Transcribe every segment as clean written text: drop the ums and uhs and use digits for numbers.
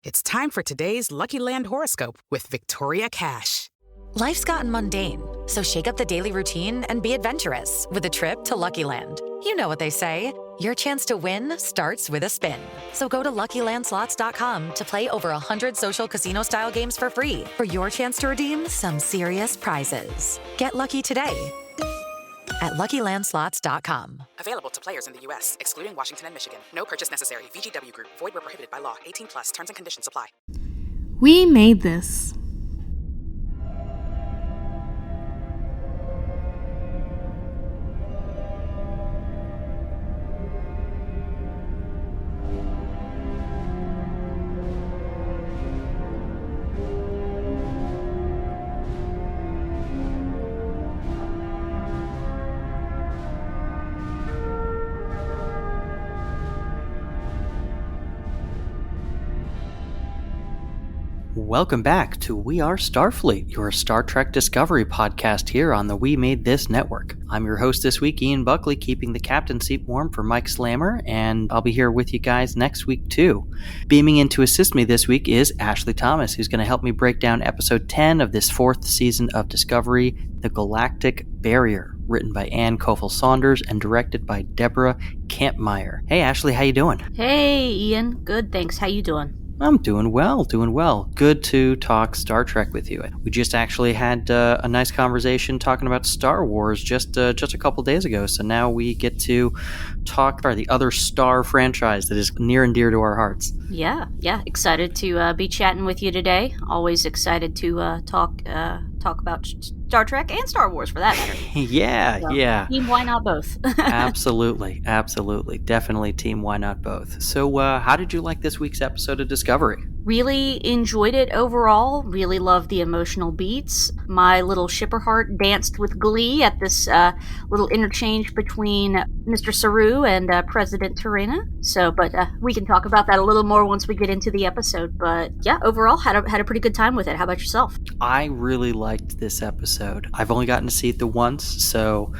It's time for today's Lucky Land horoscope with Victoria Cash. Life's gotten mundane, so shake up the daily routine and be adventurous with a trip to Lucky Land. You know what they say, your chance to win starts with a spin. So go to LuckyLandSlots.com to play over 100 social casino-style games for free for your chance to redeem some serious prizes. Get lucky today at LuckyLandSlots.com. Available to players in the U.S., excluding Washington and Michigan. No purchase necessary. VGW Group. Void where prohibited by law. 18 plus. Terms and conditions apply. We made this. Welcome back to We Are Starfleet, your Star Trek Discovery podcast here on the We Made This network. I'm your host this week, Ian Buckley, keeping the captain's seat warm for Mike Slammer, and I'll be here with you guys next week too. Beaming in to assist me this week is Ashley Thomas, who's going to help me break down episode 10 of this fourth season of Discovery, The Galactic Barrier, written by Ann Kofel-Saunders and directed by Deborah Kampmeyer. Hey Ashley, how you doing? Hey Ian, good thanks. How you doing? I'm doing well. Good to talk Star Trek with you. We just actually had a nice conversation talking about Star Wars just a couple days ago, so now we get to talk about the other Star franchise that is near and dear to our hearts. Yeah. Excited to be chatting with you today. Always excited to talk about Star Trek and Star Wars, for that matter. Yeah. Team Why Not Both? Absolutely. Definitely team Why Not Both. So how did you like this week's episode of Discovery? Really enjoyed it overall. Really loved the emotional beats. My little shipper heart danced with glee at this little interchange between Mr. Saru and President Terina. But we can talk about that a little more once we get into the episode. But yeah, overall had a pretty good time with it. How about yourself? I really liked this episode. I've only gotten to see it the once, so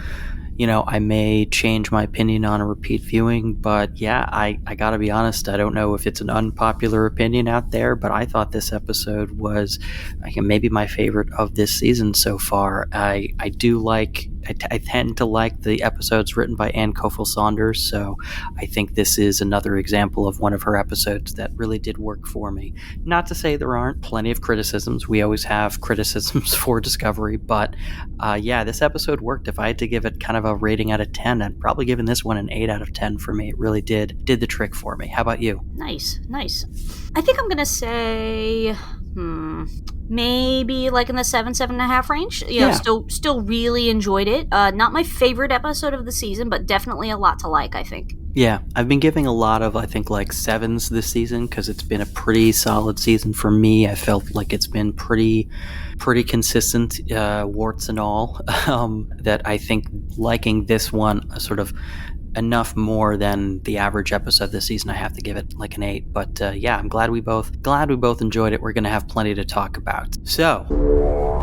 I may change my opinion on a repeat viewing, but yeah, I gotta be honest, I don't know if it's an unpopular opinion out there, but I thought this episode was maybe my favorite of this season so far. I tend to like the episodes written by Ann Kofel-Saunders, so I think this is another example of one of her episodes that really did work for me. Not to say there aren't plenty of criticisms. We always have criticisms for Discovery, but this episode worked. If I had to give it kind of a rating out of 10, I'd probably give this one an 8 out of 10 for me. It really did the trick for me. How about you? Nice. I think I'm gonna say maybe like in the 7.5 range. Still really enjoyed it. Not my favorite episode of the season, but definitely a lot to like, I think. Yeah, I've been giving a lot of, I think, like 7s this season because it's been a pretty solid season for me. I felt like it's been pretty consistent, warts and all, that I think liking this one sort of enough more than the average episode this season. I have to give it like an 8. But I'm glad we both enjoyed it. We're going to have plenty to talk about. So,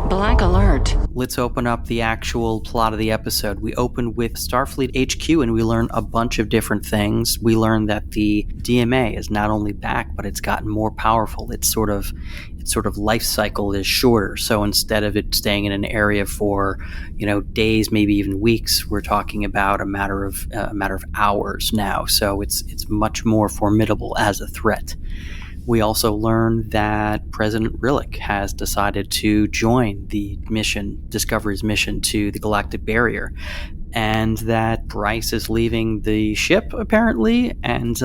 Blank alert. Let's open up the actual plot of the episode. We open with Starfleet HQ and we learn a bunch of different things. We learn that the DMA is not only back, but it's gotten more powerful. Its sort of life cycle is shorter. So instead of it staying in an area for, days, maybe even weeks, we're talking about a matter of hours now. So it's much more formidable as a threat. We also learn that President Rillick has decided to join the mission, Discovery's mission to the Galactic Barrier, and that Bryce is leaving the ship, apparently, and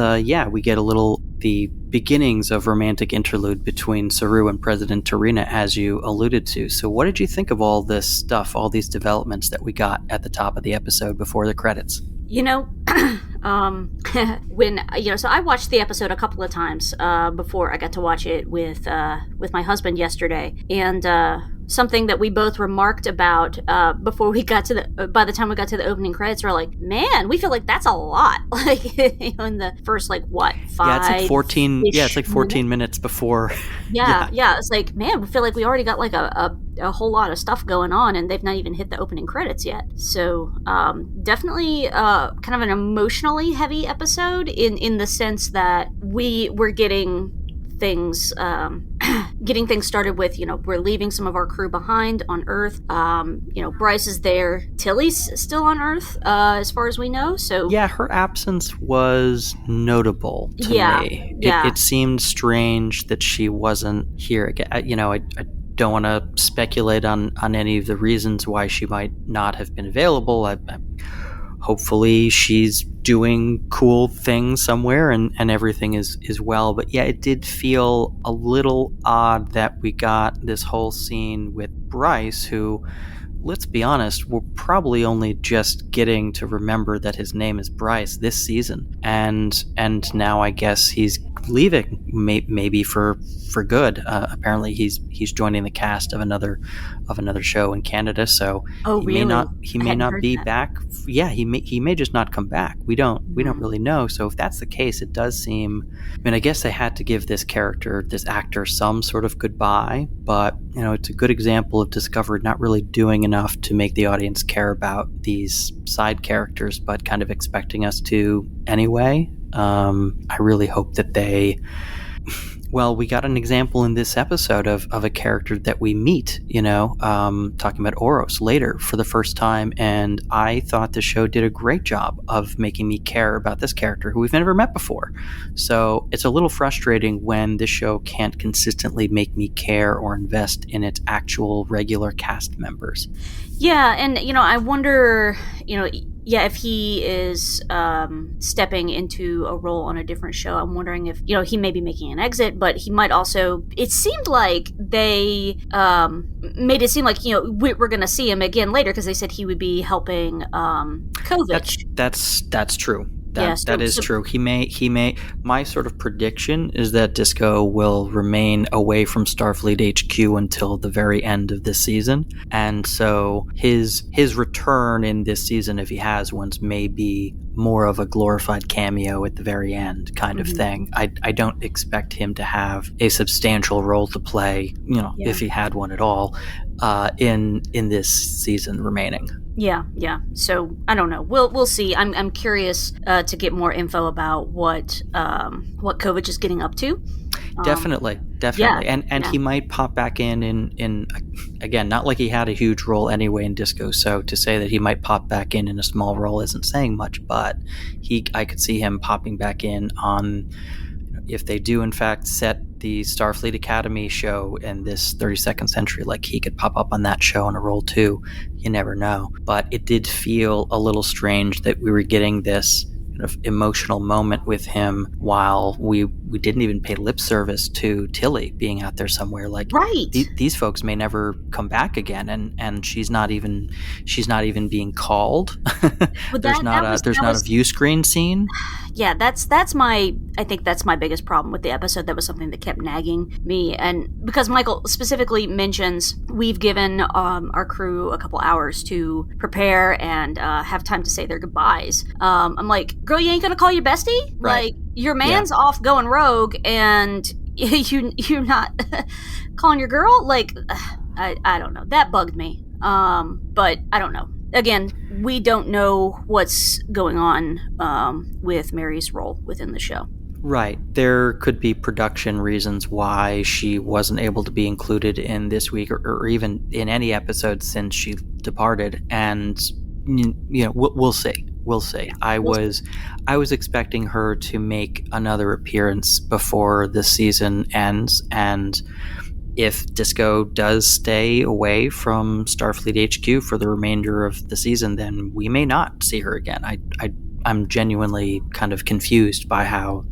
we get the beginnings of romantic interlude between Saru and President Terina, as you alluded to. So what did you think of all this stuff, all these developments that we got at the top of the episode before the credits? So I watched the episode a couple of times before I got to watch it with my husband yesterday, and something that we both remarked about before we got to by the time we got to the opening credits, we're like, man, we feel like that's a lot. Like in the first 5? Yeah, it's like 14. Yeah, it's like 14 minutes before. Yeah. It's like, man, we feel like we already got like a whole lot of stuff going on, and they've not even hit the opening credits yet. So definitely kind of an emotionally heavy episode in the sense that we were getting things, getting things started with, we're leaving some of our crew behind on Earth. Bryce is there. Tilly's still on Earth, as far as we know. So yeah, her absence was notable to me. It seemed strange that she wasn't here. I don't want to speculate on any of the reasons why she might not have been available. Hopefully she's doing cool things somewhere and everything is well. But yeah, it did feel a little odd that we got this whole scene with Bryce, who, let's be honest, we're probably only just getting to remember that his name is Bryce this season. And now I guess he's leaving, maybe for good. Apparently he's joining the cast of another show in Canada, so he may not be back. Yeah, he may just not come back. We don't really know. So if that's the case, it does seem, I guess they had to give this actor some sort of goodbye, but it's a good example of Discovery not really doing enough to make the audience care about these side characters, but kind of expecting us to anyway. I really hope that we got an example in this episode of a character that we meet, talking about Oros later for the first time. And I thought the show did a great job of making me care about this character who we've never met before. So it's a little frustrating when this show can't consistently make me care or invest in its actual regular cast members. Yeah. And, I wonder, if he is stepping into a role on a different show, I'm wondering if, he may be making an exit, but he might also, it seemed like they made it seem like, we're going to see him again later because they said he would be helping Kovic. That's true. That is true. He may. My sort of prediction is that Disco will remain away from Starfleet HQ until the very end of this season, and so his return in this season, if he has one, may be more of a glorified cameo at the very end kind of thing. I don't expect him to have a substantial role to play, if he had one at all, in this season remaining. Yeah. So I don't know. We'll see. I'm curious to get more info about what Kovic is getting up to. Definitely. Yeah, and he might pop back in again, not like he had a huge role anyway in Disco. So to say that he might pop back in a small role isn't saying much. But I could see him popping back in on, if they do in fact set the Starfleet Academy show in this 32nd century, like he could pop up on that show in a role too. You never know. But it did feel a little strange that we were getting this kind of emotional moment with him while we didn't even pay lip service to Tilly being out there somewhere. Like, right. These folks may never come back again, and she's not even being called. There's not a view screen scene. Yeah, I think that's my biggest problem with the episode. That was something that kept nagging me. And because Michael specifically mentions we've given our crew a couple hours to prepare and have time to say their goodbyes. I'm like, girl, you ain't gonna call your bestie? Right. Like, your man's off going rogue and you're not calling your girl? Like, I don't know. That bugged me. But I don't know. Again, we don't know what's going on with Mary's role within the show. Right. There could be production reasons why she wasn't able to be included in this week or even in any episode since she departed. And, we'll see. We'll see. I was expecting her to make another appearance before the season ends, and if Disco does stay away from Starfleet HQ for the remainder of the season, then we may not see her again. I'm genuinely kind of confused by how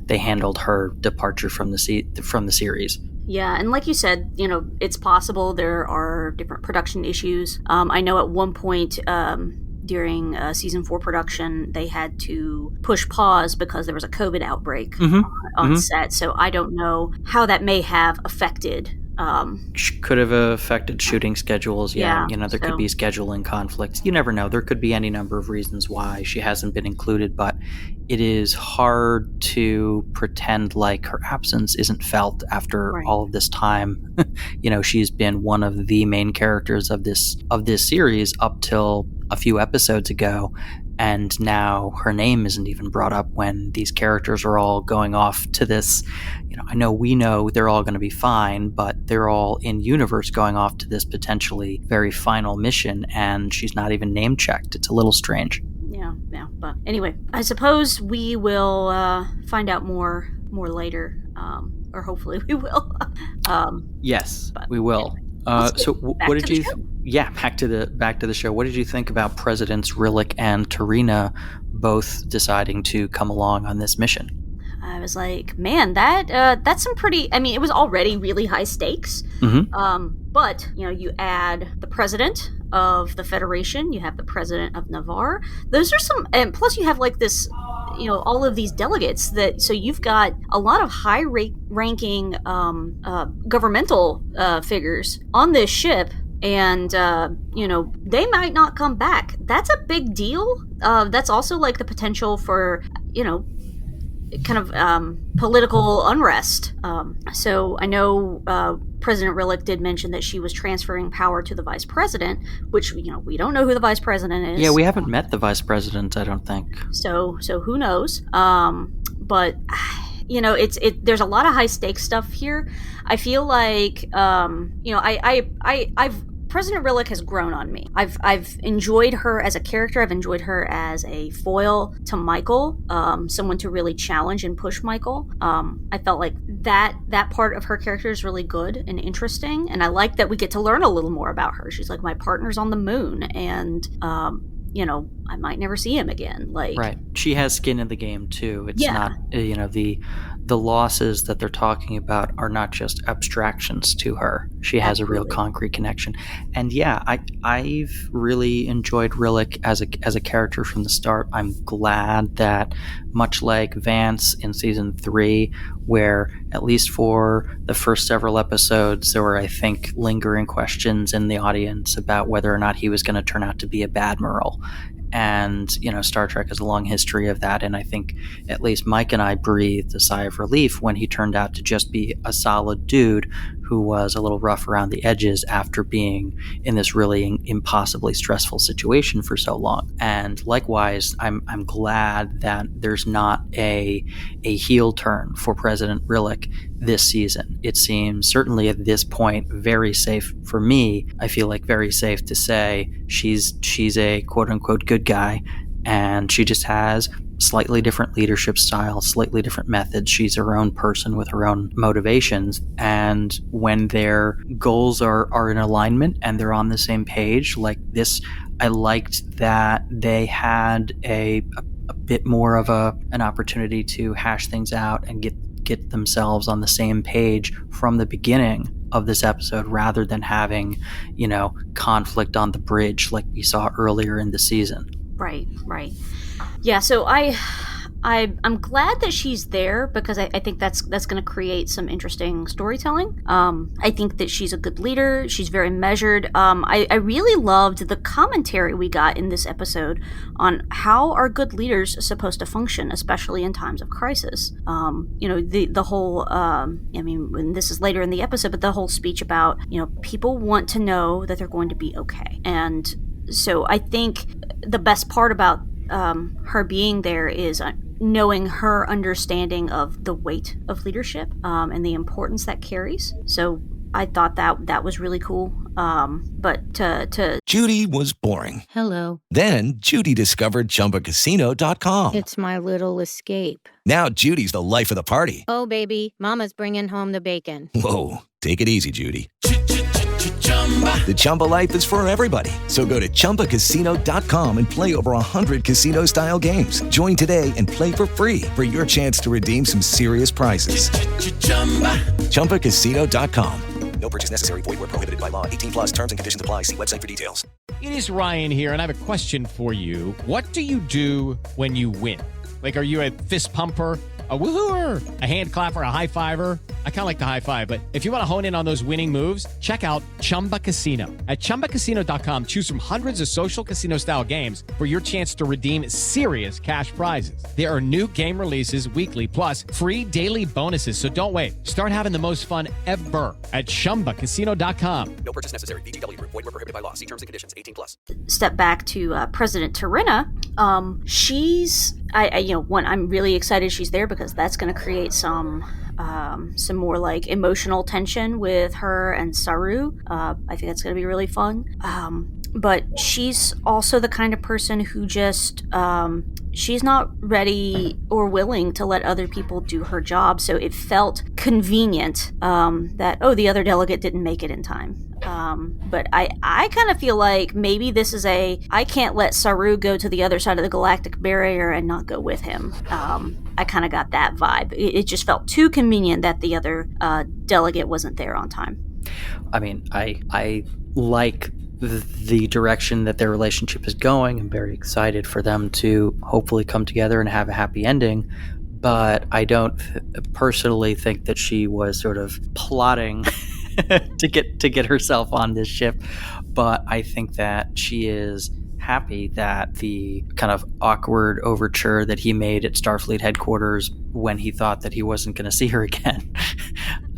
they handled her departure from the series. Yeah, and like you said, it's possible there are different production issues. I know at one point during season 4 production, they had to push pause because there was a COVID outbreak on set. So I don't know how that may have affected. Could have affected shooting schedules. Yeah. There could be scheduling conflicts. You never know. There could be any number of reasons why she hasn't been included, but it is hard to pretend like her absence isn't felt after all of this time. She's been one of the main characters of this series up till a few episodes ago, and now her name isn't even brought up when these characters are all going off to this, we know they're all going to be fine, but they're all in universe going off to this potentially very final mission, and she's not even name checked. It's a little strange. Yeah, but anyway, I suppose we will find out more later, or hopefully we will. Yes, we will. So what did you? Back to the show. What did you think about Presidents Rillick and Tarina both deciding to come along on this mission? I was like, man, that's some pretty. I mean, it was already really high stakes. Mm-hmm. But you add the president of the Federation, you have the president of Navarre. Those are some, and plus you have like this, all of these delegates so you've got a lot of high-ranking governmental figures on this ship, and they might not come back. That's a big deal. That's also like the potential for kind of political unrest. So I know President Rillick did mention that she was transferring power to the vice president, which we don't know who the vice president is. Yeah, we haven't met the vice president, I don't think. So who knows? But there's a lot of high stakes stuff here. I feel like President Rillick has grown on me. I've enjoyed her as a character. I've enjoyed her as a foil to Michael, someone to really challenge and push Michael. I felt like that part of her character is really good and interesting, and I like that we get to learn a little more about her. She's like, my partner's on the moon, and I might never see him again. Like, right, she has skin in the game too. It's not the losses that they're talking about are not just abstractions to her. She has a real concrete connection. And I've really enjoyed Rillick as a character from the start. I'm glad that, much like Vance in season 3, where at least for the first several episodes there were, I think, lingering questions in the audience about whether or not he was going to turn out to be a bad Merle. And, Star Trek has a long history of that. And I think at least Mike and I breathed a sigh of relief when he turned out to just be a solid dude who was a little rough around the edges after being in this really impossibly stressful situation for so long. And likewise, I'm glad that there's not a heel turn for President Rillick this season. It seems, certainly at this point, very safe for me. I feel like very safe to say she's a quote-unquote good guy, and she just has slightly different leadership style, slightly different methods. She's her own person with her own motivations. And when their goals are in alignment and they're on the same page, like this, I liked that they had a bit more of an opportunity to hash things out and get themselves on the same page from the beginning of this episode, rather than having, conflict on the bridge like we saw earlier in the season. Right. Yeah, so I'm glad that she's there, because I think that's going to create some interesting storytelling. I think that she's a good leader. She's very measured. I really loved the commentary we got in this episode on how are good leaders supposed to function, especially in times of crisis. The whole, and this is later in the episode, but the whole speech about, people want to know that they're going to be okay. And so I think the best part about her being there is knowing her understanding of the weight of leadership and the importance that carries. So I thought that was really cool. But to Judy was boring. Hello. Then Judy discovered ChumbaCasino.com. It's my little escape. Now Judy's the life of the party. Oh, baby, mama's bringing home the bacon. Whoa, take it easy, Judy. The Chumba life is for everybody. So go to ChumbaCasino.com and play over 100 casino-style games. Join today and play for free for your chance to redeem some serious prizes. ChumbaCasino.com. No purchase necessary. Void where prohibited by law. 18+ terms and conditions apply. See website for details. It is Ryan here, and I have a question for you. What do you do when you win? Like, are you a fist pumper, a woo-hooer, a hand clapper, a high fiver? I kind of like the high five, but if you want to hone in on those winning moves, check out Chumba Casino. At ChumbaCasino.com, choose from hundreds of social casino style games for your chance to redeem serious cash prizes. There are new game releases weekly, plus free daily bonuses. So don't wait. Start having the most fun ever at ChumbaCasino.com. No purchase necessary. VGW Group. Void where prohibited by law. See terms and conditions. 18+. Step back to President Tarina. She's, I'm really excited she's there because that's going to create some more like emotional tension with her and Saru. I think that's going to be really fun. But she's also the kind of person who just, she's not ready or willing to let other people do her job. So it felt convenient that, the other delegate didn't make it in time. But I kind of feel like maybe this is I can't let Saru go to the other side of the Galactic Barrier and not go with him. I kind of got that vibe. It just felt too convenient that the other delegate wasn't there on time. I mean, I like the direction that their relationship is going. I'm very excited for them to hopefully come together and have a happy ending. But I don't personally think that she was sort of plotting to get herself on this ship. But I think that she is happy that the kind of awkward overture that he made at Starfleet headquarters when he thought that he wasn't going to see her again.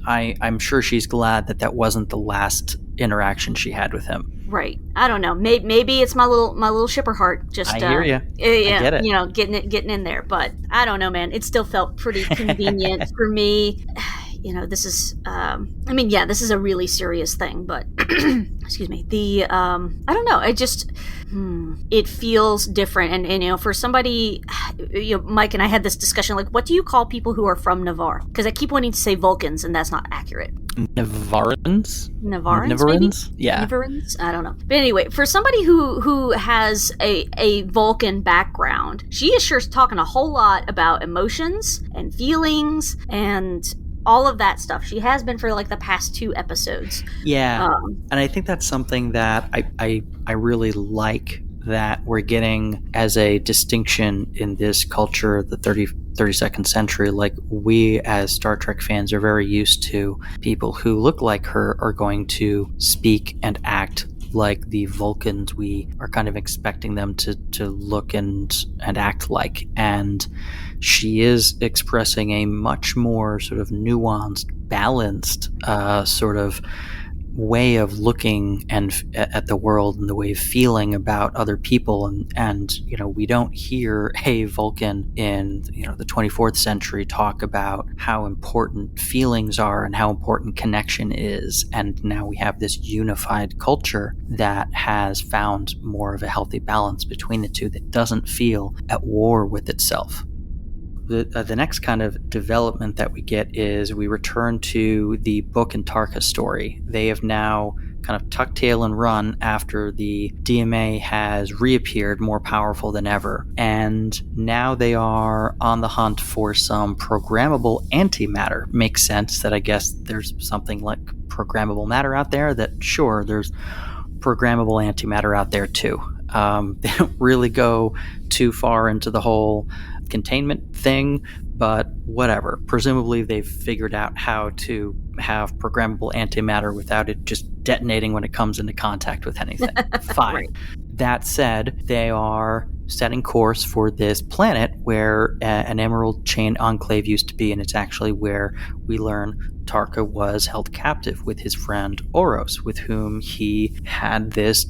I'm sure she's glad that wasn't the last interaction she had with him. Right. I don't know. Maybe it's my little shipper heart. Just I hear you. Yeah, I get it. Getting in there. But I don't know, man. It still felt pretty convenient for me. This is. This is a really serious thing. But excuse me. I don't know. It feels different. And for somebody, Mike and I had this discussion. Like, what do you call people who are from Navarre? Because I keep wanting to say Vulcans, and that's not accurate. Navarrans? Navarrans? Yeah. Navarrans? I don't know. But anyway, for somebody who has a Vulcan background, she is sure talking a whole lot about emotions and feelings and all of that stuff. She has been for like the past 2 episodes. Yeah. And I think that's something that I really like that we're getting as a distinction in this culture, the 32nd century. Like, we as Star Trek fans are very used to people who look like her are going to speak and act like the Vulcans we are kind of expecting them to look and act like. And she is expressing a much more sort of nuanced, balanced sort of way of looking at the world and the way of feeling about other people. And we don't hear a Vulcan in the 24th century talk about how important feelings are and how important connection is. And now we have this unified culture that has found more of a healthy balance between the two, that doesn't feel at war with itself. The next kind of development that we get is we return to the Book and Tarka story. They have now kind of tucked tail and run after the DMA has reappeared more powerful than ever. And now they are on the hunt for some programmable antimatter. Makes sense that I guess there's something like programmable matter out there, that sure, there's programmable antimatter out there too. They don't really go too far into the whole containment thing, but whatever. Presumably they've figured out how to have programmable antimatter without it just detonating when it comes into contact with anything. Fine. Right. That said, they are setting course for this planet where an Emerald Chain Enclave used to be, and it's actually where we learn Tarka was held captive with his friend Oros, with whom he had this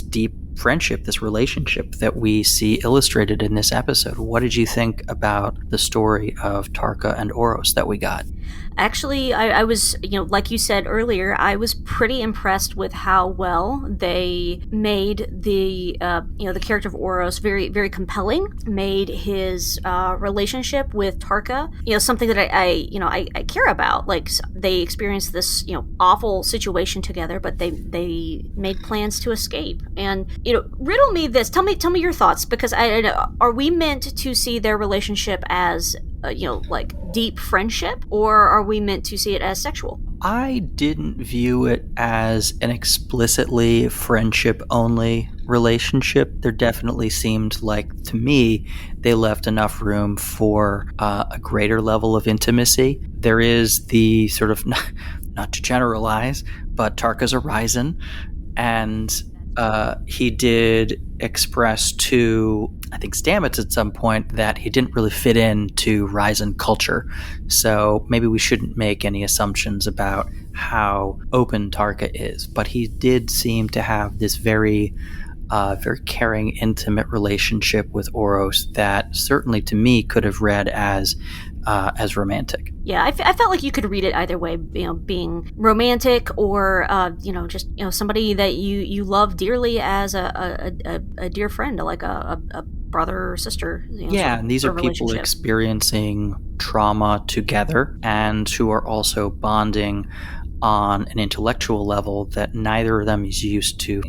deep friendship, this relationship that we see illustrated in this episode. What did you think about the story of Tarka and Oros that we got? Actually, I was, like you said earlier, I was pretty impressed with how well they made the character of Oros very, very compelling. Made his relationship with Tarka, something that I care about. Like, they experienced this, awful situation together, but they made plans to escape. And riddle me this. Tell me your thoughts, because are we meant to see their relationship as like deep friendship, or are we meant to see it as sexual? I didn't view it as an explicitly friendship-only relationship. There definitely seemed like, to me, they left enough room for a greater level of intimacy. There is the sort of, not to generalize, but Tarka's a Ryzen, and he did express to, I think, Stamets at some point that he didn't really fit into Ryzen culture. So maybe we shouldn't make any assumptions about how open Tarka is. But he did seem to have this very caring, intimate relationship with Oros that certainly to me could have read as romantic. Yeah, I felt like you could read it either way, being romantic or, just, somebody that you love dearly as a dear friend, like a brother or sister. Yeah, and these are people experiencing trauma together and who are also bonding on an intellectual level that neither of them is used to,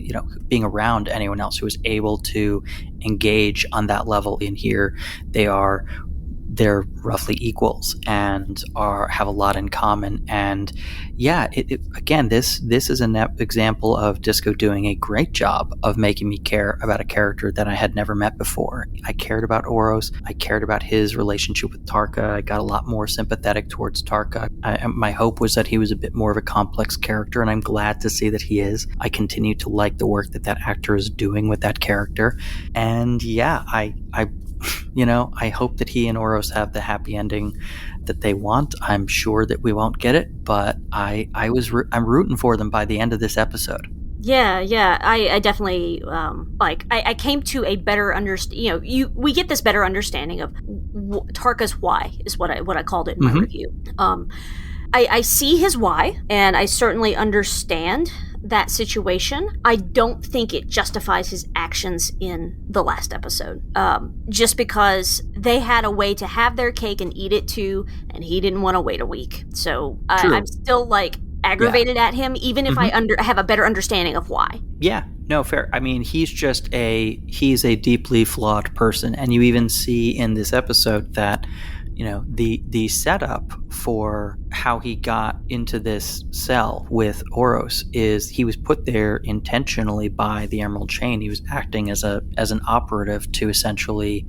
being around anyone else who is able to engage on that level. In here, they're roughly equals and have a lot in common. And yeah, again, this is an example of Disco doing a great job of making me care about a character that I had never met before. I cared about Oros. I cared about his relationship with Tarka. I got a lot more sympathetic towards Tarka. My hope was that he was a bit more of a complex character, and I'm glad to see that he is. I continue to like the work that actor is doing with that character. And yeah, I hope that he and Oros have the happy ending that they want. I'm sure that we won't get it, but I'm rooting for them by the end of this episode. Yeah, I definitely I came to a better understanding. We get this better understanding of Tarka's why is what I called it in my review. I see his why, and I certainly understand that situation. I don't think it justifies his actions in the last episode. Just because they had a way to have their cake and eat it too, and he didn't want to wait a week. So I'm still aggravated at him, even if I have a better understanding of why. Yeah, no, fair. I mean, he's a deeply flawed person, and you even see in this episode that the setup for how he got into this cell with Oros is he was put there intentionally by the Emerald Chain. He was acting as an operative to essentially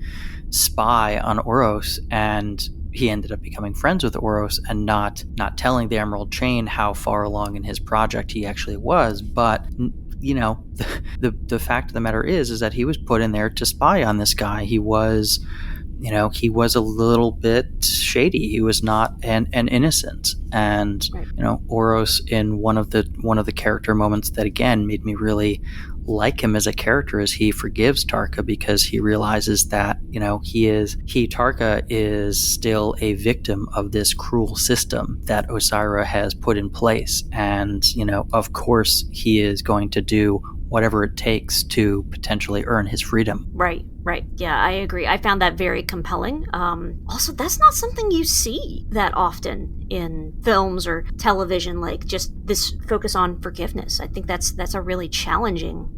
spy on Oros, and he ended up becoming friends with Oros and not telling the Emerald Chain how far along in his project he actually was. But the fact of the matter is that he was put in there to spy on this guy. He was a little bit shady. He was not an innocent. And, Oros, in one of the character moments that again made me really like him as a character, is he forgives Tarka because he realizes that, Tarka is still a victim of this cruel system that Osira has put in place. And, of course he is going to do whatever it takes to potentially earn his freedom. Right. Yeah, I agree. I found that very compelling. Also, that's not something you see that often in films or television, like just this focus on forgiveness. I think that's a really challenging,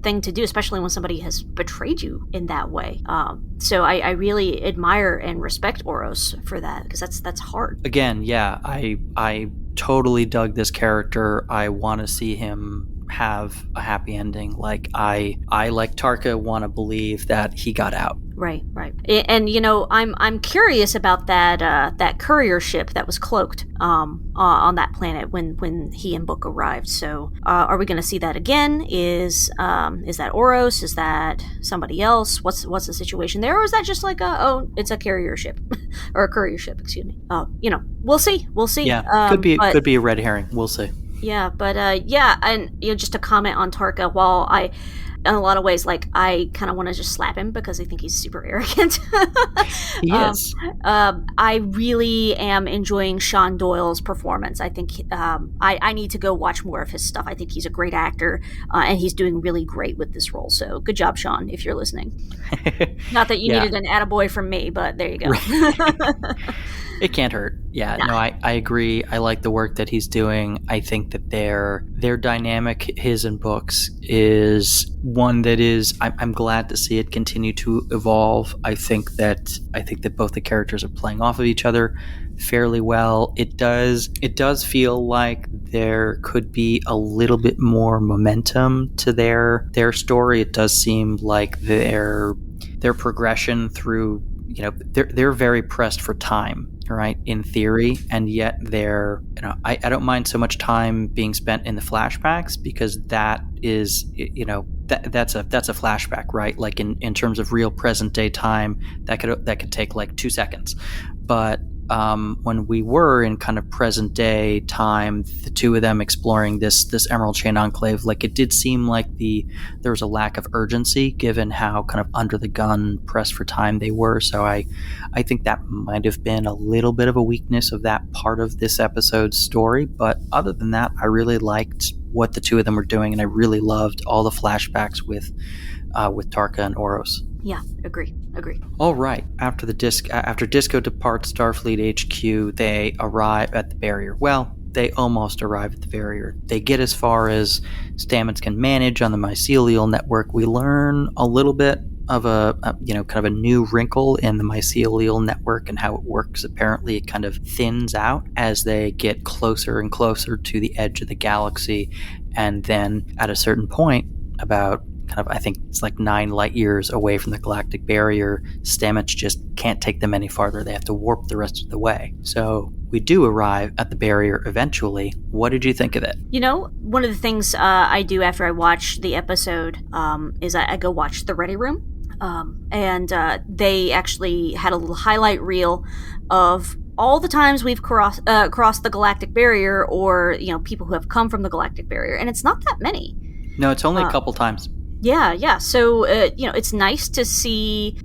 thing to do, especially when somebody has betrayed you in that way. So I really admire and respect Oros for that, because that's hard. Again, yeah, I totally dug this character. I want to see him have a happy ending. Like I like Tarka want to believe that he got out. Right. And I'm curious about that courier ship that was cloaked on that planet when he and Book arrived. So are we going to see that again? Is that Oros? Is that somebody else? What's the situation there? Or is that just like it's a carrier ship or a courier ship? Excuse me. We'll see. Yeah, could be a red herring. We'll see. Yeah, but and just to comment on Tarka, while in a lot of ways, I kind of want to just slap him because I think he's super arrogant. He is. I really am enjoying Sean Doyle's performance. I think I need to go watch more of his stuff. I think he's a great actor, and he's doing really great with this role. So good job, Sean, if you're listening. Not that you needed an attaboy from me, but there you go. It can't hurt. Yeah, no, I agree. I like the work that he's doing. I think that their dynamic, his and Book's, is one that is, I'm glad to see it continue to evolve. I think that both the characters are playing off of each other fairly well. It does feel like there could be a little bit more momentum to their story. It does seem like their progression through, they're very pressed for time, right, in theory, and yet I don't mind so much time being spent in the flashbacks, because that is, that's a flashback, right? Like in terms of real present day time, that could take like 2 seconds. But when we were in kind of present day time, the two of them exploring this Emerald Chain Enclave, like it did seem like there was a lack of urgency given how kind of under the gun, pressed for time they were. So I think that might have been a little bit of a weakness of that part of this episode's story. But other than that, I really liked what the two of them were doing, and I really loved all the flashbacks with Tarka and Oros. Yeah, agree. All right. After Disco departs Starfleet HQ, they arrive at the barrier. Well, they almost arrive at the barrier. They get as far as Stamets can manage on the mycelial network. We learn a little bit of a kind of a new wrinkle in the mycelial network and how it works. Apparently, it kind of thins out as they get closer and closer to the edge of the galaxy, and then at a certain point, about kind of, I think it's like 9 light years away from the Galactic Barrier, Stamets just can't take them any farther. They have to warp the rest of the way. So we do arrive at the barrier eventually. What did you think of it? One of the things I do after I watch the episode is I go watch the Ready Room. And they actually had a little highlight reel of all the times we've crossed the Galactic Barrier, or, people who have come from the Galactic Barrier. And it's not that many. No, it's only a couple times. Yeah. So, it's nice to see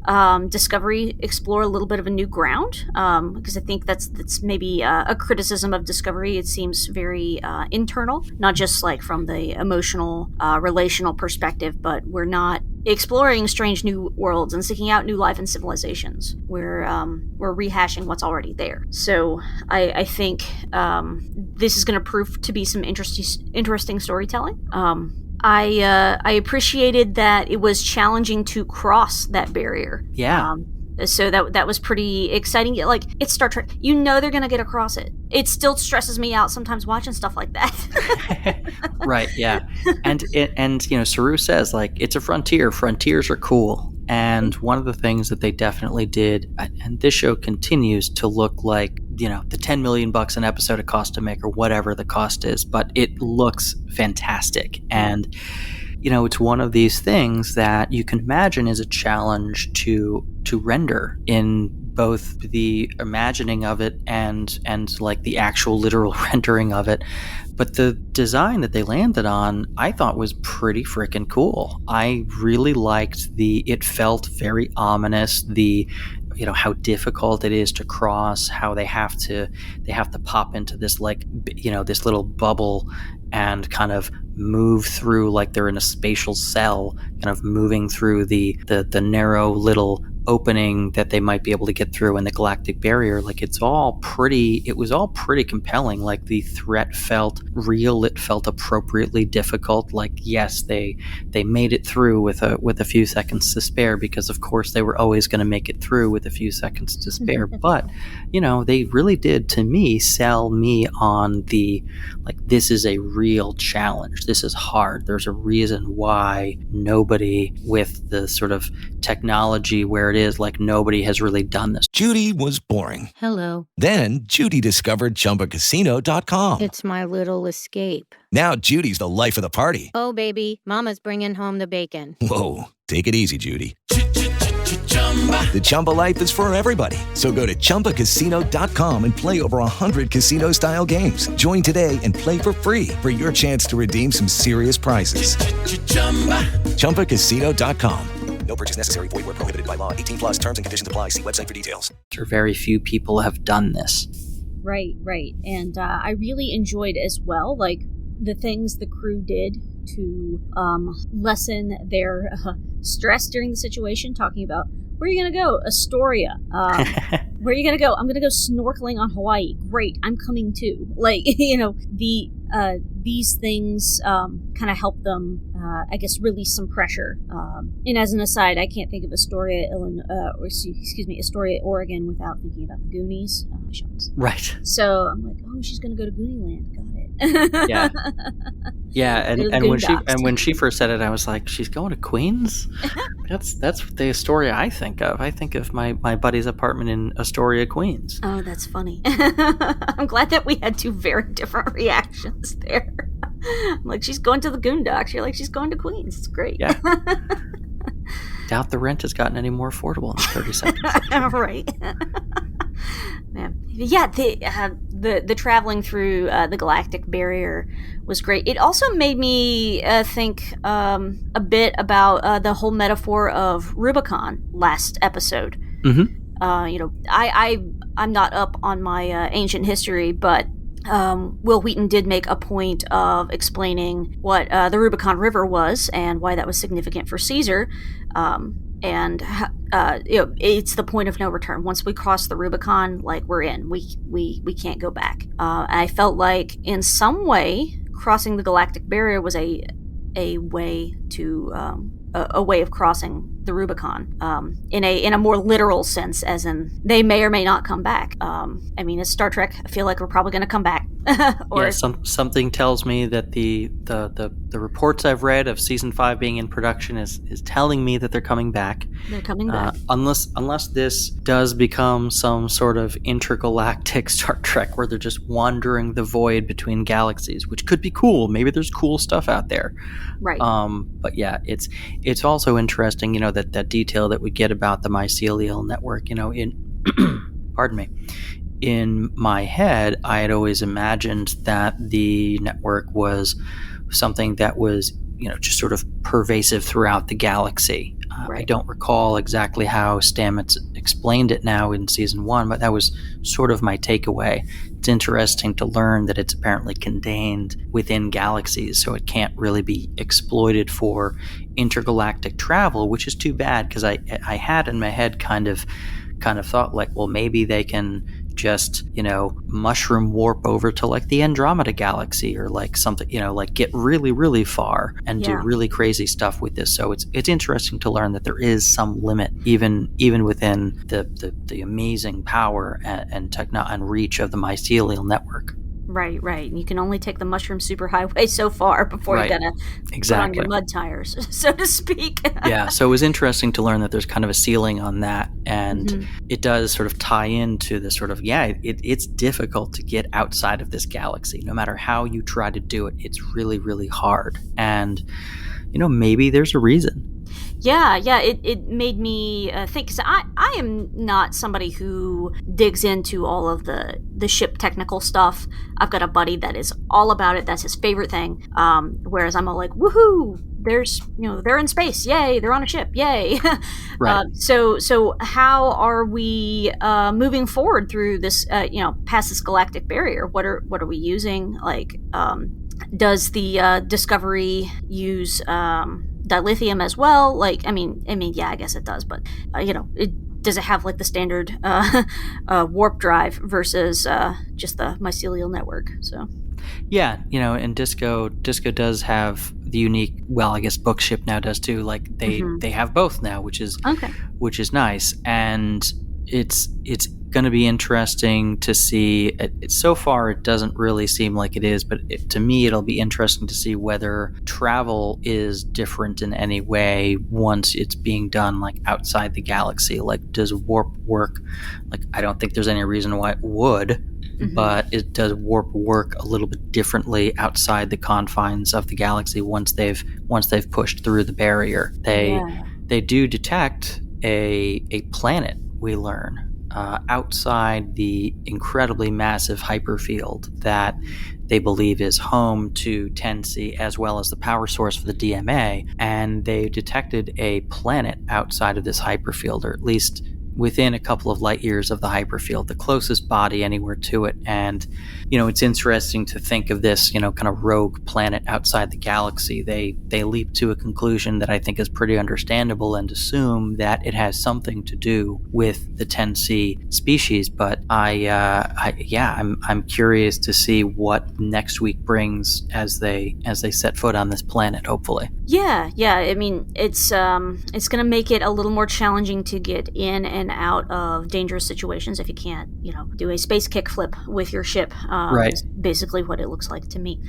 Discovery explore a little bit of a new ground, because I think that's maybe a criticism of Discovery. It seems very internal, not just like from the emotional, relational perspective, but we're not exploring strange new worlds and seeking out new life and civilizations. We're rehashing what's already there. So I think this is going to prove to be some interesting storytelling. I appreciated that it was challenging to cross that barrier. Yeah. So that was pretty exciting. Like, it's Star Trek. They're going to get across it. It still stresses me out sometimes watching stuff like that. Right, yeah. And Saru says, like, it's a frontier. Frontiers are cool. And one of the things that they definitely did, and this show continues to look like, the $10 million an episode it costs to make, or whatever the cost is, but it looks fantastic. And, it's one of these things that you can imagine is a challenge to render in both the imagining of it and like the actual literal rendering of it. But the design that they landed on, I thought was pretty freaking cool. I really liked it felt very ominous, how difficult it is to cross, how they have to pop into this, like, this little bubble and kind of move through like they're in a spatial cell, kind of moving through the narrow little opening that they might be able to get through in the Galactic Barrier. Like, it was all pretty compelling. Like, the threat felt real. It felt appropriately difficult. Like, yes, they made it through with a few seconds to spare, because of course they were always going to make it through with a few seconds to spare. But, they really did, to me, sell me on this is a real challenge. This is hard. There's a reason why nobody with the sort of technology where it is, like, nobody has really done this. Judy was boring. Hello. Then Judy discovered ChumbaCasino.com. It's my little escape. Now Judy's the life of the party. Oh, baby, mama's bringing home the bacon. Whoa, take it easy, Judy. The Chumba life is for everybody. So go to ChumbaCasino.com and play over 100 casino-style games. Join today and play for free for your chance to redeem some serious prizes. ChumbaCasino.com. No purchase necessary. Void where prohibited by law. 18+ terms and conditions apply. See website for details. Very few people have done this. Right. And I really enjoyed as well, like, the things the crew did to lessen their stress during the situation, talking about, where are you going to go? Astoria. Where are you gonna go? I'm gonna go snorkeling on Hawaii. Great, I'm coming too. Like, these things kind of help them, I guess, release some pressure. And as an aside, I can't think of Astoria, Astoria, Oregon, without thinking about the Goonies. Right. So I'm like, oh, she's gonna go to Goonieland. Got it. Yeah. Yeah, and when she first said it, I was like, she's going to Queens? That's the Astoria I think of. I think of my buddy's apartment in Astoria, Queens. Oh, that's funny. I'm glad that we had two very different reactions there. I'm like, she's going to the Goondocks. You're like, she's going to Queens. It's great. Yeah. Doubt the rent has gotten any more affordable in 30 seconds. Right. Yeah, the traveling through the Galactic Barrier was great. It also made me think a bit about the whole metaphor of Rubicon last episode. Mm-hmm. I'm not up on my ancient history, but Will Wheaton did make a point of explaining what the Rubicon River was and why that was significant for Caesar. And it's the point of no return. Once we cross the Rubicon, like, we're in. We can't go back. I felt like in some way crossing the Galactic Barrier was a way to a way of crossing the Rubicon in a more literal sense, as in they may or may not come back. I mean, it's Star Trek. I feel like we're probably going to come back. Something tells me that the reports I've read of season 5 being in production is telling me that they're coming back. They're coming back. Unless this does become some sort of intergalactic Star Trek where they're just wandering the void between galaxies, which could be cool. Maybe there's cool stuff out there. Right. But yeah, it's also interesting, that detail that we get about the mycelial network, in pardon me. In my head, I had always imagined that the network was something that was, just sort of pervasive throughout the galaxy. Right. I don't recall exactly how Stamets explained it now in season 1, but that was sort of my takeaway. It's interesting to learn that it's apparently contained within galaxies, so it can't really be exploited for intergalactic travel, which is too bad, because I had in my head kind of thought, like, well, maybe they can just, mushroom warp over to, like, the Andromeda galaxy, or like something, like get really, really far and do really crazy stuff with this. So it's interesting to learn that there is some limit, even within the amazing power and reach of the mycelial network. Right. You can only take the mushroom superhighway so far before you gotta put on your mud tires, so to speak. Yeah, so it was interesting to learn that there's kind of a ceiling on that, and it does sort of tie into the sort of, it's difficult to get outside of this galaxy. No matter how you try to do it, it's really, really hard. And, maybe there's a reason. Yeah, it made me think, because I am not somebody who digs into all of the ship technical stuff. I've got a buddy that is all about it. That's his favorite thing. Whereas I'm all like, woohoo, there's, they're in space. Yay, they're on a ship. Yay. Right. So how are we moving forward through this, past this galactic barrier? What are we using? Like, does the Discovery use dilithium as well? Like, I mean, yeah, I guess it does, but does it have like the standard warp drive versus just the mycelial network? So yeah, and Disco does have the unique, well, I guess Bookship now does too. Like they have both now, which is nice, and it's going to be interesting to see. So far, it doesn't really seem like it is, but to me, it'll be interesting to see whether travel is different in any way once it's being done, like, outside the galaxy. Like, does warp work? Like, I don't think there's any reason why it would, but it does warp work a little bit differently outside the confines of the galaxy once they've pushed through the barrier. They do detect a planet, we learn, outside the incredibly massive hyperfield that they believe is home to 10C, as well as the power source for the DMA, and they detected a planet outside of this hyperfield, or at least within a couple of light years of the hyperfield, the closest body anywhere to it. And, it's interesting to think of this, kind of rogue planet outside the galaxy. They leap to a conclusion that I think is pretty understandable and assume that it has something to do with the 10C species. But I'm curious to see what next week brings as they set foot on this planet, hopefully. Yeah. I mean, it's going to make it a little more challenging to get in and out of dangerous situations if you can't, do a space kickflip with your ship. Right. Is basically what it looks like to me.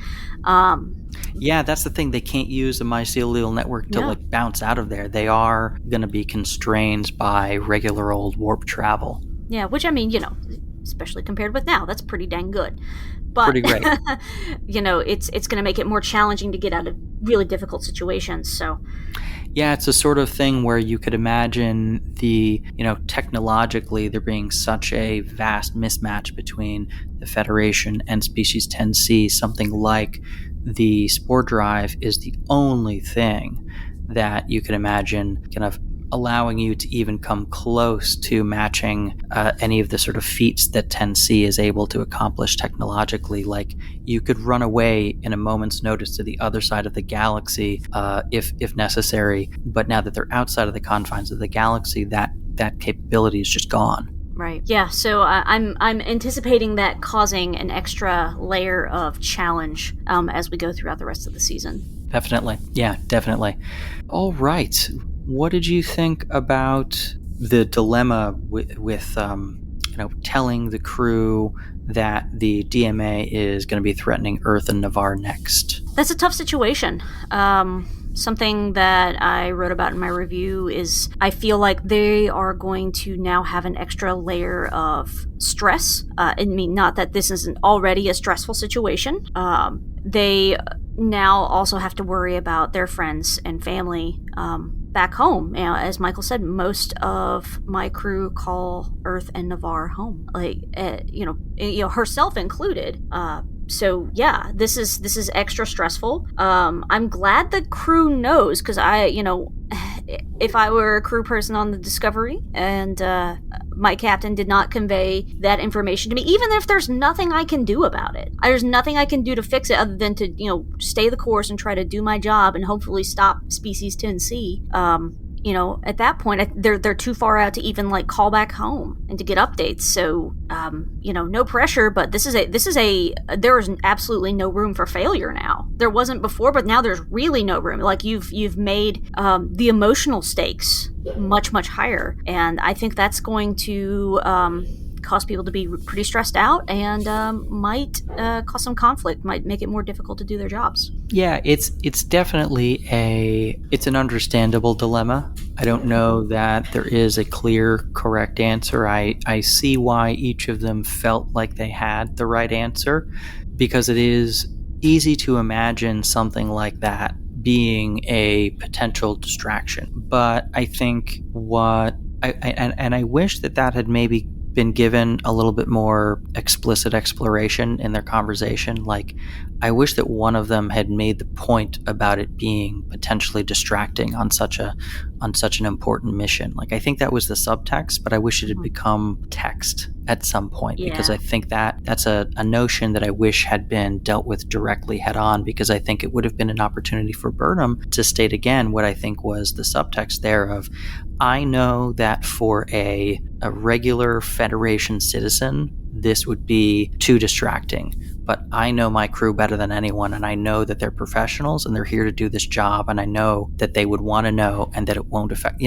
Yeah, that's the thing. They can't use the mycelial network to bounce out of there. They are going to be constrained by regular old warp travel. Yeah, which I mean, especially compared with now, that's pretty dang good. But, pretty great. It's going to make it more challenging to get out of really difficult situations. So, yeah, it's a sort of thing where you could imagine technologically there being such a vast mismatch between the Federation and Species 10C, something like the spore drive is the only thing that you could imagine kind of allowing you to even come close to matching any of the sort of feats that 10C is able to accomplish technologically. Like, you could run away in a moment's notice to the other side of the galaxy if necessary, but now that they're outside of the confines of the galaxy, that capability is just gone. Right. Yeah. So I'm anticipating that causing an extra layer of challenge as we go throughout the rest of the season. Definitely. Yeah, definitely. All right. What did you think about the dilemma with telling the crew that the DMA is going to be threatening Earth and Navarre next? That's a tough situation. Something that I wrote about in my review is I feel like they are going to now have an extra layer of stress. I mean, not that this isn't already a stressful situation. They now also have to worry about their friends and family back home. As Michael said, most of my crew call Earth and Navarre home, herself included. So yeah, this is extra stressful. I'm glad the crew knows, because if I were a crew person on the Discovery and my captain did not convey that information to me, even if there's nothing I can do about it, there's nothing I can do to fix it other than to stay the course and try to do my job and hopefully stop Species 10C. At that point, they're too far out to even call back home and to get updates. So, no pressure, but there is absolutely no room for failure now. There wasn't before, but now there's really no room. You've made the emotional stakes much, much higher, and I think that's going to cause people to be pretty stressed out and might cause some conflict, might make it more difficult to do their jobs. Yeah, it's definitely an understandable dilemma. I don't know that there is a clear, correct answer. I see why each of them felt like they had the right answer, because it is easy to imagine something like that being a potential distraction. But I think I wish that had maybe been given a little bit more explicit exploration in their conversation. I wish that one of them had made the point about it being potentially distracting on such an important mission. I think that was the subtext, but I wish it had become text at some point, because I think that's a notion that I wish had been dealt with directly head on, because I think it would have been an opportunity for Burnham to state again what I think was the subtext there of, I know that for a regular Federation citizen, this would be too distracting. But I know my crew better than anyone, and I know that they're professionals and they're here to do this job, and I know that they would want to know and that it won't affect,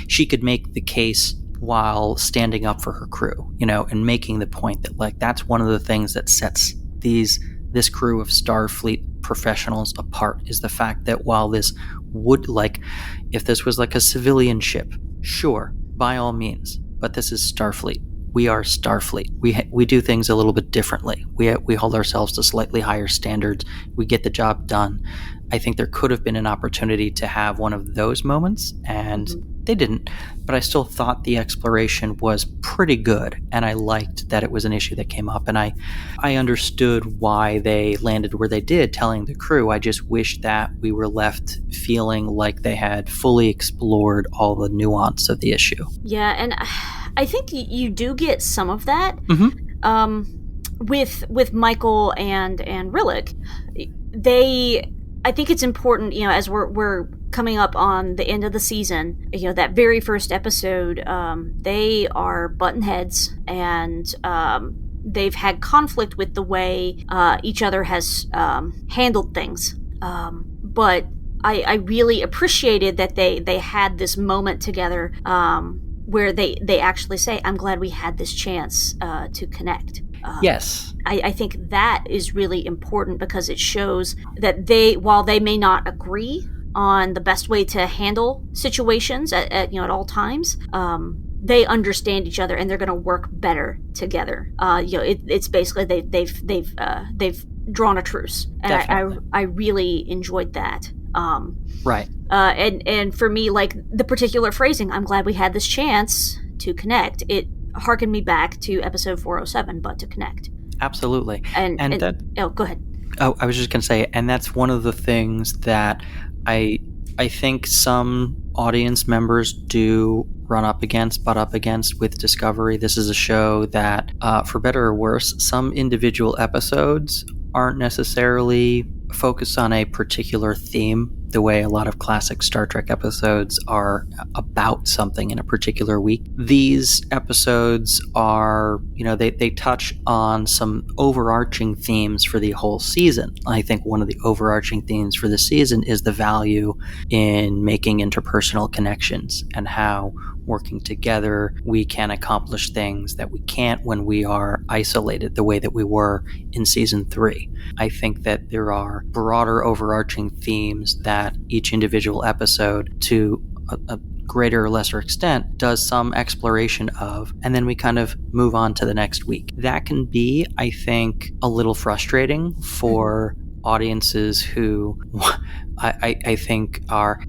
she could make the case while standing up for her crew, and making the point that that's one of the things that sets this crew of Starfleet professionals apart, is the fact that while this would, if this was a civilian ship, sure, by all means, but this is Starfleet. We Are Starfleet. We do things a little bit differently. We hold ourselves to slightly higher standards. We get the job done. I think there could have been an opportunity to have one of those moments, and they didn't. But I still thought the exploration was pretty good, and I liked that it was an issue that came up, and I understood why they landed where they did, telling the crew. I just wish that we were left feeling like they had fully explored all the nuance of the issue. Yeah, and I think you do get some of that with Michael and Rillick. I think it's important, as we're coming up on the end of the season, that very first episode, they are button heads, and they've had conflict with the way each other has handled things. But I really appreciated that they had this moment together where they actually say, I'm glad we had this chance to connect. Yes. I think that is really important because it shows that while they may not agree on the best way to handle situations at all times, they understand each other and they're going to work better together. It's basically they've drawn a truce, and I really enjoyed that. Right. And for me, like the particular phrasing, I'm glad we had this chance to connect. It harkened me back to episode 407, but to connect. Absolutely. And that, go ahead. Oh, I was just going to say, and that's one of the things that I think some audience members do butt up against with Discovery. This is a show that, for better or worse, some individual episodes aren't necessarily focused on a particular theme, the way a lot of classic Star Trek episodes are about something in a particular week. These episodes are, they touch on some overarching themes for the whole season. I think one of the overarching themes for the season is the value in making interpersonal connections and how working together we can accomplish things that we can't when we are isolated the way that we were in season 3. I think that there are broader overarching themes that each individual episode, to a greater or lesser extent, does some exploration of, and then we kind of move on to the next week. That can be, I think, a little frustrating for audiences who I think are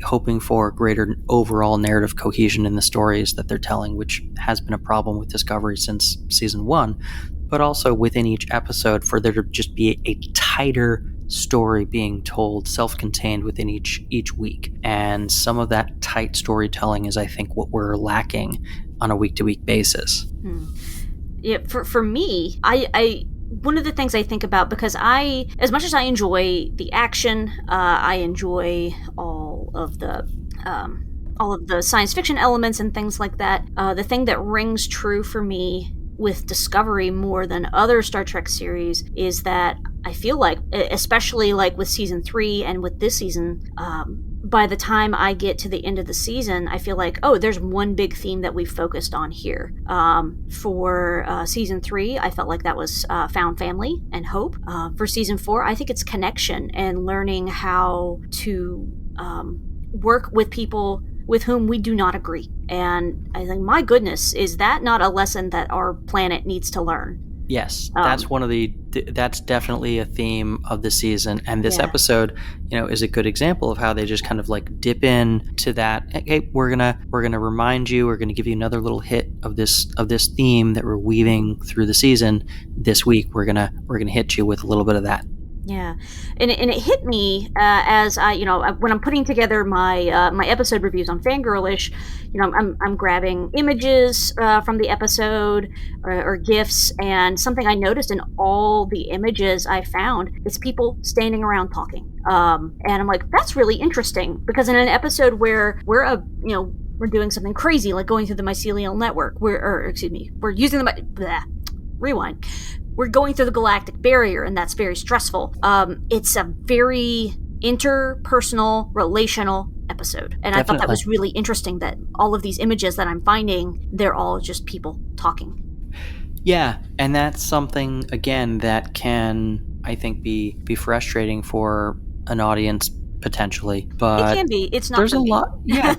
hoping for greater overall narrative cohesion in the stories that they're telling, which has been a problem with Discovery since season 1, but also within each episode for there to just be a tighter story being told, self-contained within each week. And some of that tight storytelling is, I think, what we're lacking on a week-to-week basis. Yeah, for me, I one of the things I think about, because as much as I enjoy the action, I enjoy all of the science fiction elements and things like that. The thing that rings true for me with Discovery more than other Star Trek series is that I feel like, especially like with season 3 and with this season, by the time I get to the end of the season, I feel like, there's one big theme that we've focused on here. For season 3, I felt like that was found family and hope. For season 4, I think it's connection and learning how to work with people with whom we do not agree. And I think, my goodness, is that not a lesson that our planet needs to learn? Yes, that's definitely a theme of the season, and this episode, is a good example of how they just kind of like dip in to that. Hey, we're gonna remind you, we're gonna give you another little hit of this theme that we're weaving through the season. This week, we're gonna hit you with a little bit of that. Yeah, and it hit me as I, when I'm putting together my my episode reviews on Fangirlish, I'm grabbing images from the episode or GIFs, and something I noticed in all the images I found is people standing around talking, and I'm like, that's really interesting, because in an episode where we're doing something crazy like going through the mycelial network, we're using rewind. We're going through the Galactic Barrier, and that's very stressful. It's a very interpersonal, relational episode. And Definitely. I thought that was really interesting that all of these images that I'm finding, they're all just people talking. Yeah, and that's something, again, that can, I think, be frustrating for an audience potentially, It but can be. It's not. there's for a me. lot. Yeah,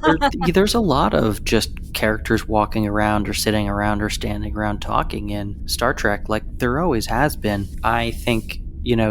there's a lot of just characters walking around or sitting around or standing around talking in Star Trek, like there always has been. I think,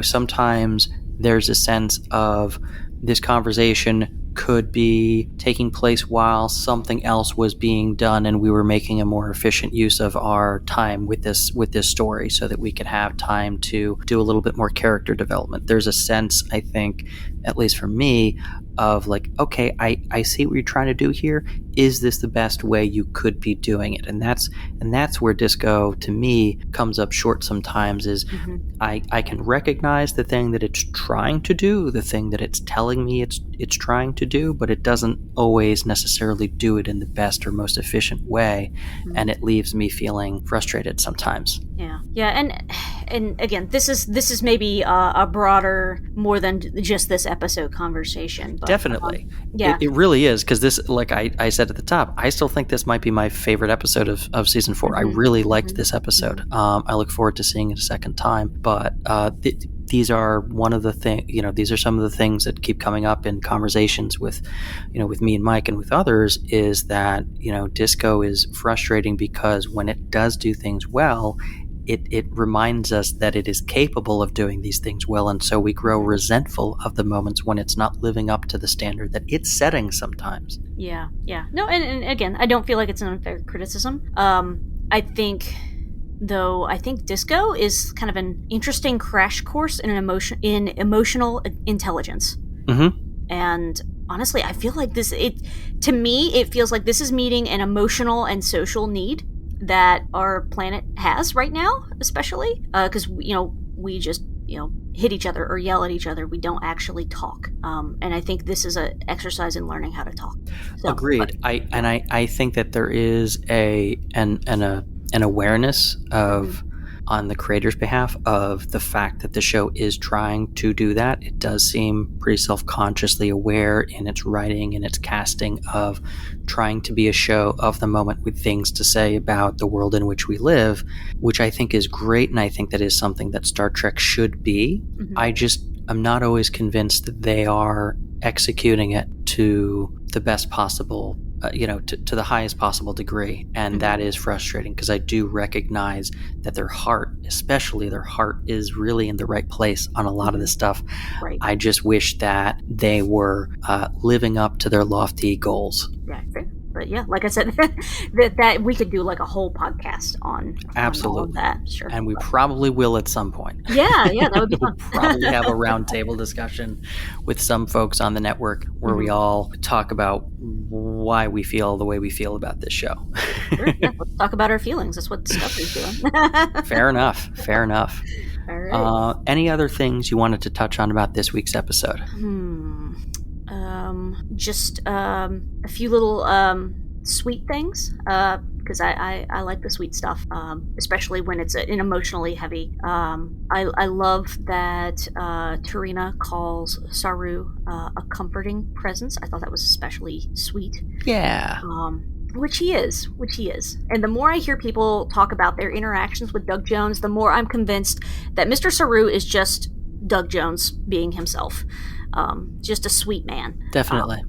sometimes there's a sense of this conversation could be taking place while something else was being done, and we were making a more efficient use of our time with this story so that we could have time to do a little bit more character development. There's a sense, I think, at least for me, of like, okay, I see what you're trying to do here. Is this the best way you could be doing it? And that's where Disco, to me, comes up short sometimes, is I can recognize the thing that it's trying to do, the thing that it's telling me it's trying to do, but it doesn't always necessarily do it in the best or most efficient way, and it leaves me feeling frustrated sometimes. Yeah, and again, this is maybe a broader, more than just this episode conversation. But, Definitely, yeah, it really is, because this, like I said at the top, I still think this might be my favorite episode of season 4. I really liked this episode. I look forward to seeing it a second time, but these are one of the these are some of the things that keep coming up in conversations with me and Mike and with others, is that Disco is frustrating because when it does do things well, it reminds us that it is capable of doing these things well, and so we grow resentful of the moments when it's not living up to the standard that it's setting sometimes. Yeah. No, and again, I don't feel like it's an unfair criticism. I think Disco is kind of an interesting crash course in emotional intelligence. And honestly, I feel like to me, it feels like this is meeting an emotional and social need that our planet has right now, especially because we just hit each other or yell at each other. We don't actually talk, and I think this is an exercise in learning how to talk. So, Agreed. I think that there is an awareness of, on the creator's behalf, of the fact that the show is trying to do that. It does seem pretty self-consciously aware in its writing and its casting of trying to be a show of the moment with things to say about the world in which we live, which I think is great, and I think that is something that Star Trek should be. I'm not always convinced that they are executing it to the best possible to the highest possible degree, and that is frustrating, because I do recognize that their heart is really in the right place on a lot of this stuff. Right. I just wish that they were living up to their lofty goals. Yeah, but yeah, like I said, that we could do like a whole podcast on Absolutely. all of that. Sure. And we probably will at some point. Yeah, that would be fun. We'll probably have a roundtable discussion with some folks on the network where we all talk about why we feel the way we feel about this show. Sure, yeah, let's talk about our feelings. That's what Discovery's doing. Fair enough. All right. Any other things you wanted to touch on about this week's episode? Just a few little sweet things, because I like the sweet stuff, especially when it's an emotionally heavy. I love that Tarina calls Saru a comforting presence. I thought that was especially sweet. Yeah. Which he is. And the more I hear people talk about their interactions with Doug Jones, the more I'm convinced that Mr. Saru is just Doug Jones being himself. Just a sweet man. Definitely.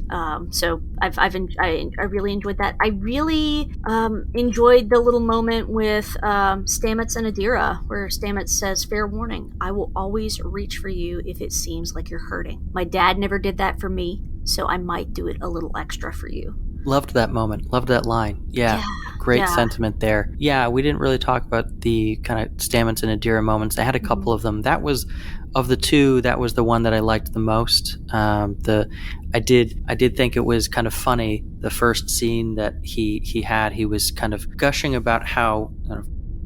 So I really enjoyed that. I really enjoyed the little moment with Stamets and Adira, where Stamets says, "Fair warning, I will always reach for you if it seems like you're hurting. My dad never did that for me, so I might do it a little extra for you." Loved that moment. Loved that line. Yeah. Great sentiment there. Yeah, we didn't really talk about the kind of Stamets and Adira moments. I had a couple of them. That was, of the two, that was the one that I liked the most. I did think it was kind of funny, the first scene that he had. He was kind of gushing about how,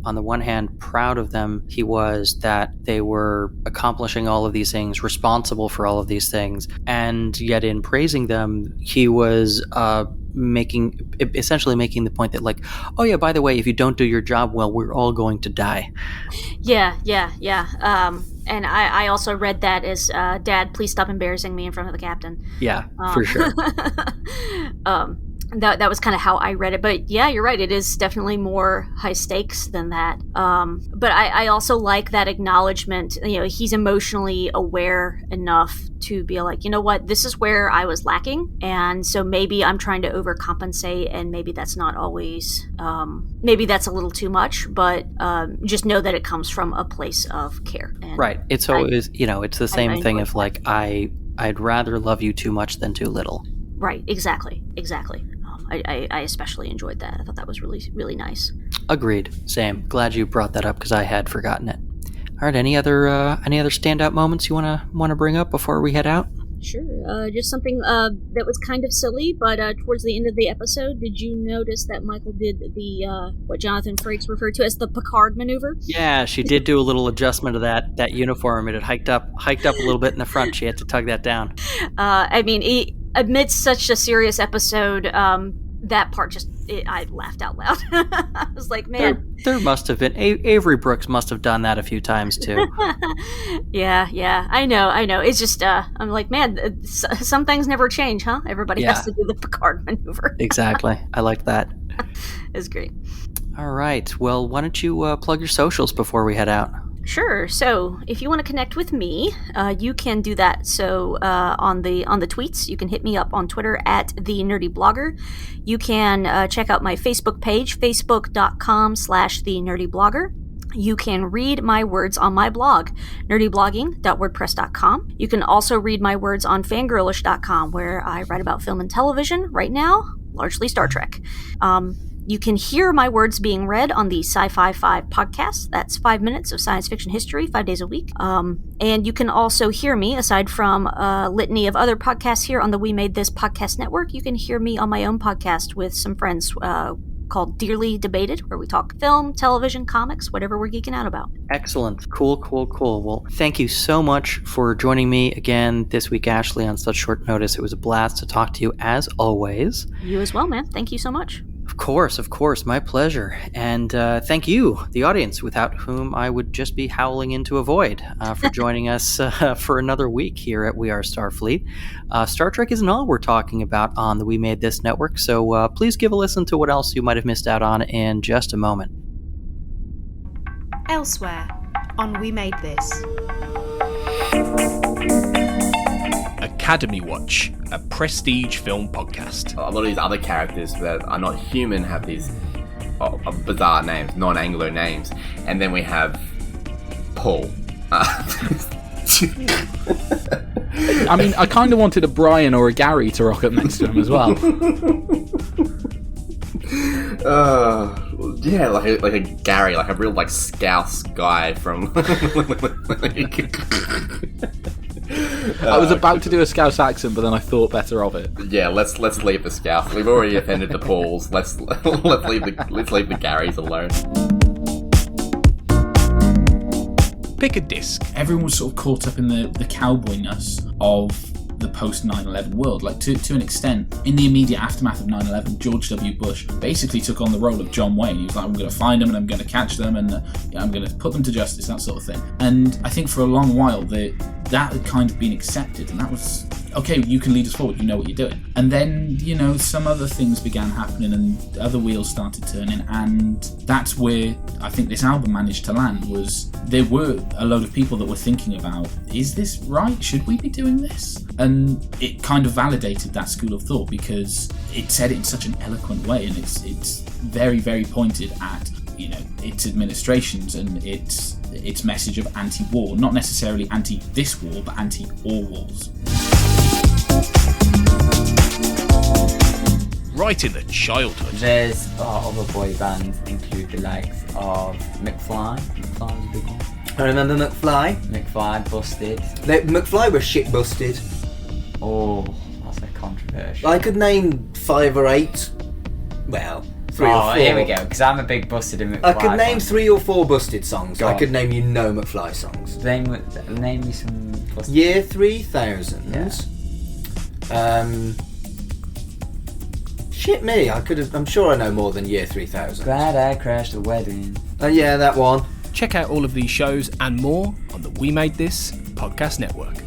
on the one hand, proud of them he was that they were accomplishing all of these things, responsible for all of these things, and yet in praising them, he was essentially making the point that, like, oh yeah, by the way, if you don't do your job well, we're all going to die. Yeah. And I also read that as, Dad, please stop embarrassing me in front of the captain. Yeah, for sure. that was kind of how I read it. But yeah, you're right. It is definitely more high stakes than that. But I also like that acknowledgement. He's emotionally aware enough to be like, you know what, this is where I was lacking. And so maybe I'm trying to overcompensate, and maybe that's not always, maybe that's a little too much, but just know that it comes from a place of care. And right. It's always, it's the same thing of like, I'd rather love you too much than too little. Right. Exactly. I especially enjoyed that. I thought that was really, really nice. Agreed. Same. Glad you brought that up because I had forgotten it. All right. Any other standout moments you want to bring up before we head out? Sure. Just something that was kind of silly, but towards the end of the episode, did you notice that Michael did the what Jonathan Frakes referred to as the Picard maneuver? Yeah, she did do a little adjustment of that uniform. It had hiked up a little bit in the front. She had to tug that down. Amidst such a serious episode, that part I laughed out loud. I was like, man. There must have been. Avery Brooks must have done that a few times, too. Yeah. I know. It's just, I'm like, man, some things never change, huh? Everybody has to do the Picard maneuver. Exactly. I like that. It's great. All right. Well, why don't you plug your socials before we head out? Sure. So if you want to connect with me, you can do that. So on the tweets, you can hit me up on Twitter at The Nerdy Blogger. You can check out my Facebook page, facebook.com/The Nerdy Blogger. You can read my words on my blog, nerdyblogging.wordpress.com. You can also read my words on fangirlish.com, where I write about film and television right now, largely Star Trek. You can hear my words being read on the Sci-Fi 5 podcast. That's 5 minutes of science fiction history, 5 days a week. And you can also hear me, aside from a litany of other podcasts here on the We Made This podcast network, you can hear me on my own podcast with some friends called Dearly Debated, where we talk film, television, comics, whatever we're geeking out about. Excellent. Cool. Well, thank you so much for joining me again this week, Ashley, on such short notice. It was a blast to talk to you, as always. You as well, man. Thank you so much. Of course, my pleasure. And thank you, the audience, without whom I would just be howling into a void, for joining us for another week here at We Are Starfleet. Star Trek isn't all we're talking about on the We Made This network, so please give a listen to what else you might have missed out on in just a moment. Elsewhere on We Made This. Academy Watch, a prestige film podcast. A lot of these other characters that are not human have these bizarre names, non-Anglo names. And then we have Paul. I mean, I kind of wanted a Brian or a Gary to rock up next to him as well. Yeah, like a Gary, like a real Scouse guy from. I was about to do a Scouse accent, but then I thought better of it. Yeah, let's leave the Scouse. We've already offended the Pauls. Let's leave the Garys alone. Pick a disc. Everyone was sort of caught up in the cowboyness of the post 9/11 world. Like to an extent, in the immediate aftermath of 9/11, George W. Bush basically took on the role of John Wayne. He was like, I'm going to find them and I'm going to catch them and I'm going to put them to justice, that sort of thing. And I think for a long while that had kind of been accepted, and that was okay, you can lead us forward, you know what you're doing. And then, some other things began happening and other wheels started turning, and that's where I think this album managed to land. Was there were a load of people that were thinking about, is this right? Should we be doing this? And it kind of validated that school of thought, because it said it in such an eloquent way, and it's very, very pointed at its administrations and its message of anti-war, not necessarily anti-this war, but anti-all wars. Right in the childhood. There's other boy bands include the likes of McFly. McFly's a big one. I remember McFly. McFly busted. McFly was shit busted. Oh, that's a controversial. I could name 5 or 8. Well, 3 or 4. Here we go, because I'm a big busted in McFly. I could name 3 or 4 busted songs. I could name you no McFly songs. Name me some busted. Year 3000. Yeah. Shit me, I'm sure I know more than Year 3000. Glad I crashed the wedding. Yeah, that one. Check out all of these shows and more on the We Made This podcast network.